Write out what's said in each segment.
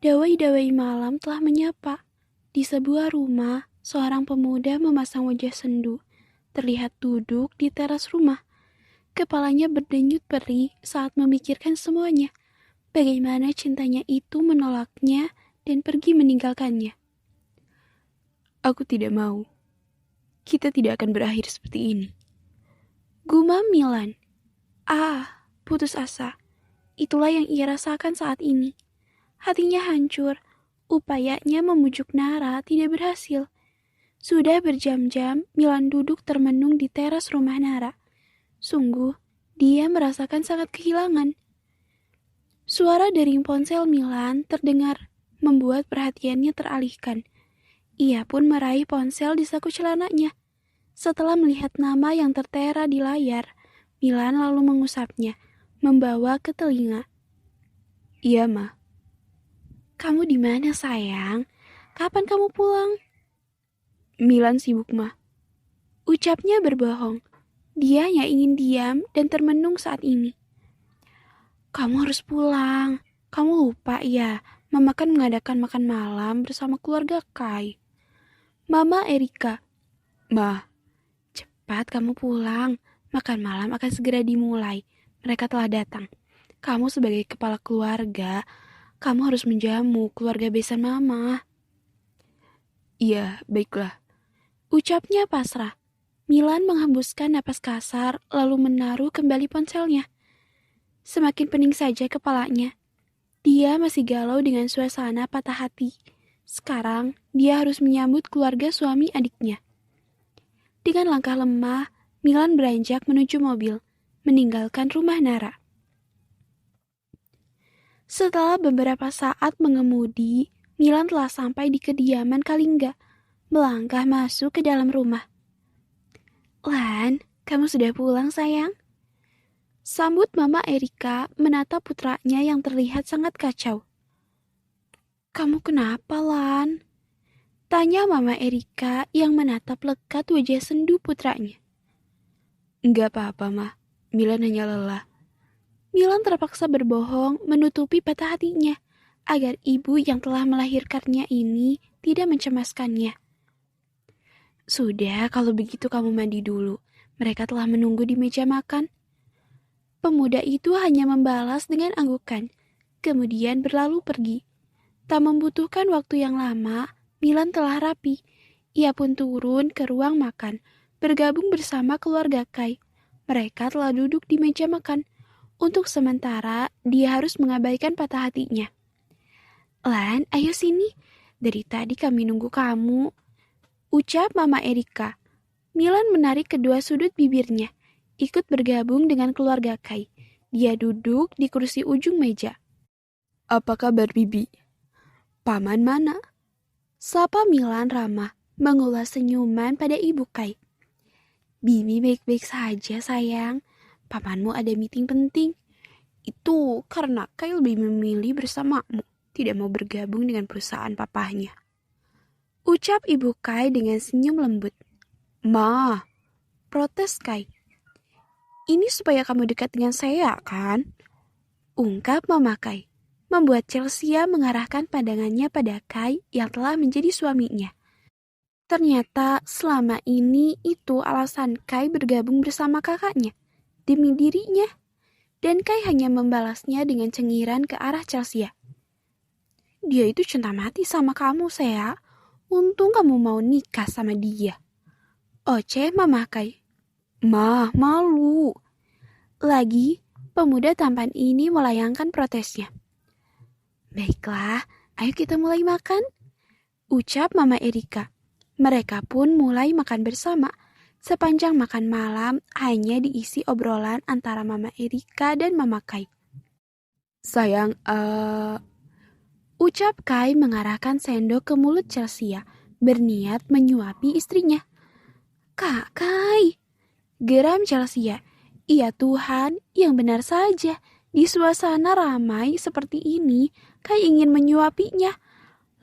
Dawai-dawai malam telah menyapa. Di sebuah rumah, seorang pemuda memasang wajah sendu, terlihat duduk di teras rumah. Kepalanya berdenyut perih saat memikirkan semuanya. Bagaimana cintanya itu menolaknya dan pergi meninggalkannya. Aku tidak mau. Kita tidak akan berakhir seperti ini. Gumam Milan. Putus asa. Itulah yang ia rasakan saat ini. Hatinya hancur. Upayanya memujuk Nara tidak berhasil. Sudah berjam-jam Milan duduk termenung di teras rumah Nara. Sungguh, dia merasakan sangat kehilangan. Suara dering ponsel Milan terdengar, membuat perhatiannya teralihkan. Ia pun meraih ponsel di saku celananya. Setelah melihat nama yang tertera di layar, Milan lalu mengusapnya, membawa ke telinga. Iya, Ma. Kamu di mana, sayang? Kapan kamu pulang? Milan sibuk, Ma. Ucapnya berbohong. Dia hanya ingin diam dan termenung saat ini. Kamu harus pulang. Kamu lupa ya, Mama kan mengadakan makan malam bersama keluarga Kai. Mama Erika. Ma, cepat kamu pulang. Makan malam akan segera dimulai. Mereka telah datang. Kamu sebagai kepala keluarga, kamu harus menjamu keluarga besan Mama. Iya, baiklah. Ucapnya pasrah. Milan menghembuskan napas kasar lalu menaruh kembali ponselnya. Semakin pening saja kepalanya. Dia masih galau dengan suasana patah hati. Sekarang dia harus menyambut keluarga suami adiknya. Dengan langkah lemah, Milan beranjak menuju mobil, meninggalkan rumah Nara. Setelah beberapa saat mengemudi, Milan telah sampai di kediaman Kalingga, melangkah masuk ke dalam rumah. Lan, kamu sudah pulang, sayang? Sambut Mama Erika menatap putranya yang terlihat sangat kacau. Kamu kenapa, Lan? Tanya Mama Erika yang menatap lekat wajah sendu putranya. Enggak apa-apa, Ma. Milan hanya lelah. Milan terpaksa berbohong menutupi patah hatinya agar ibu yang telah melahirkannya ini tidak mencemaskannya. Sudah, kalau begitu kamu mandi dulu. Mereka telah menunggu di meja makan. Pemuda itu hanya membalas dengan anggukan, kemudian berlalu pergi. Tak membutuhkan waktu yang lama, Milan telah rapi. Ia pun turun ke ruang makan, bergabung bersama keluarga Kai. Mereka telah duduk di meja makan. Untuk sementara, dia harus mengabaikan patah hatinya. Lan, ayo sini. Dari tadi kami nunggu kamu. Ucap Mama Erika. Milan menarik kedua sudut bibirnya, ikut bergabung dengan keluarga Kai. Dia duduk di kursi ujung meja. Apa kabar, Bibi? Paman mana? Sapa Milan ramah, mengulas senyuman pada ibu Kai. Bibi baik-baik saja, sayang. Pamanmu ada meeting penting. Itu karena Kai lebih memilih bersamamu, tidak mau bergabung dengan perusahaan papahnya. Ucap ibu Kai dengan senyum lembut. Ma, protes Kai. Ini supaya kamu dekat dengan saya, kan? Ungkap Mama Kai, membuat Chelsea mengarahkan pandangannya pada Kai yang telah menjadi suaminya. Ternyata selama ini itu alasan Kai bergabung bersama kakaknya, demi dirinya. Dan Kai hanya membalasnya dengan cengiran ke arah Chelsea. Dia itu cinta mati sama kamu, Sea. Untung kamu mau nikah sama dia. Oceh Mama Kai. Ma, malu. Lagi, pemuda tampan ini melayangkan protesnya. Baiklah, ayo kita mulai makan. Ucap Mama Erika. Mereka pun mulai makan bersama. Sepanjang makan malam hanya diisi obrolan antara Mama Erika dan Mama Kai. Sayang, ucap Kai mengarahkan sendok ke mulut Chelsea, berniat menyuapi istrinya. Kak Kai, geram Chelsea. Iya Tuhan, yang benar saja. Di suasana ramai seperti ini, Kai ingin menyuapinya.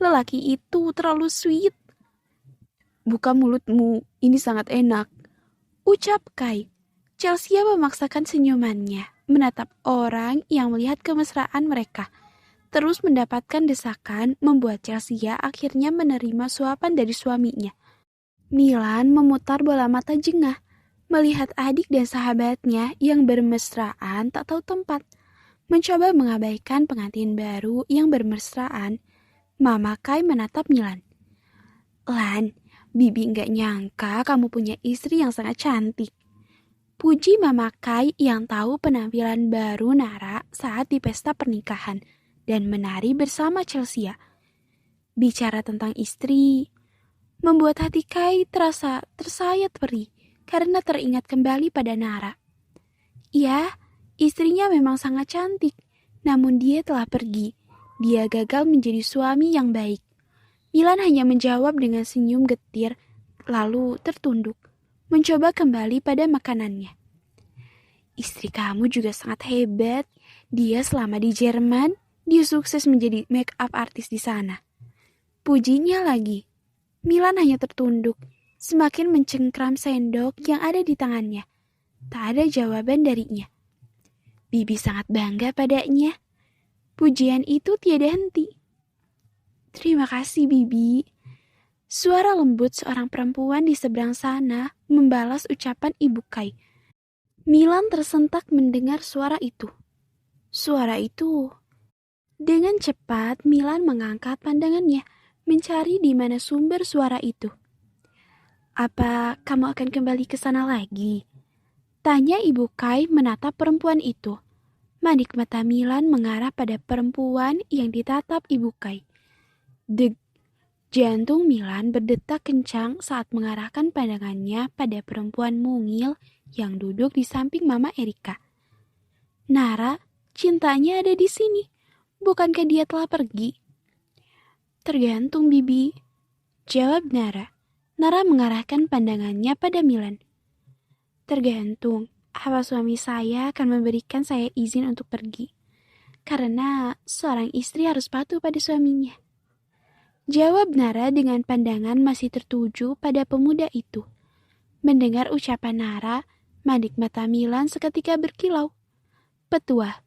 Lelaki itu terlalu sweet. Buka mulutmu, ini sangat enak. Ucap Kai. Chelsea memaksakan senyumannya, menatap orang yang melihat kemesraan mereka. Terus mendapatkan desakan membuat Chelsea akhirnya menerima suapan dari suaminya. Milan memutar bola mata jengah, melihat adik dan sahabatnya yang bermesraan tak tahu tempat. Mencoba mengabaikan pengantin baru yang bermesraan, Mama Kai menatap Milan. Lan, Bibi nggak nyangka kamu punya istri yang sangat cantik. Puji Mama Kai yang tahu penampilan baru Nara saat di pesta pernikahan dan menari bersama Chelsea. Bicara tentang istri, membuat hati Kai terasa tersayat perih karena teringat kembali pada Nara. Ya, istrinya memang sangat cantik, namun dia telah pergi. Dia gagal menjadi suami yang baik. Milan hanya menjawab dengan senyum getir, lalu tertunduk, mencoba kembali pada makanannya. Istri kamu juga sangat hebat. Dia selama di Jerman, dia sukses menjadi make up artist di sana. Pujinya lagi. Milan hanya tertunduk, semakin mencengkram sendok yang ada di tangannya. Tak ada jawaban darinya. Bibi sangat bangga padanya. Pujian itu tiada henti. Terima kasih, Bibi. Suara lembut seorang perempuan di seberang sana membalas ucapan Ibu Kai. Milan tersentak mendengar suara itu. Suara itu. Dengan cepat, Milan mengangkat pandangannya, mencari di mana sumber suara itu. Apa kamu akan kembali ke sana lagi? Tanya Ibu Kai menatap perempuan itu. Manik mata Milan mengarah pada perempuan yang ditatap Ibu Kai. Deg. Jantung Milan berdetak kencang saat mengarahkan pandangannya pada perempuan mungil yang duduk di samping Mama Erika. Nara, cintanya ada di sini. Bukankah dia telah pergi? Tergantung, Bibi. Jawab Nara. Nara mengarahkan pandangannya pada Milan. Tergantung, apa suami saya akan memberikan saya izin untuk pergi. Karena seorang istri harus patuh pada suaminya. Jawab Nara dengan pandangan masih tertuju pada pemuda itu. Mendengar ucapan Nara, manik mata Milan seketika berkilau. Petua.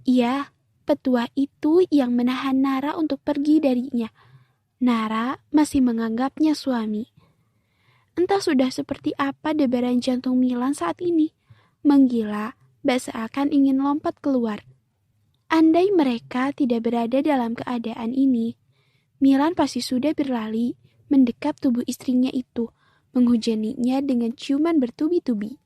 Iya, petua itu yang menahan Nara untuk pergi darinya. Nara masih menganggapnya suami. Entah sudah seperti apa debaran jantung Milan saat ini. Menggila, seakan ingin lompat keluar. Andai mereka tidak berada dalam keadaan ini, Milan pasti sudah berlari, mendekap tubuh istrinya itu, menghujaninya dengan ciuman bertubi-tubi.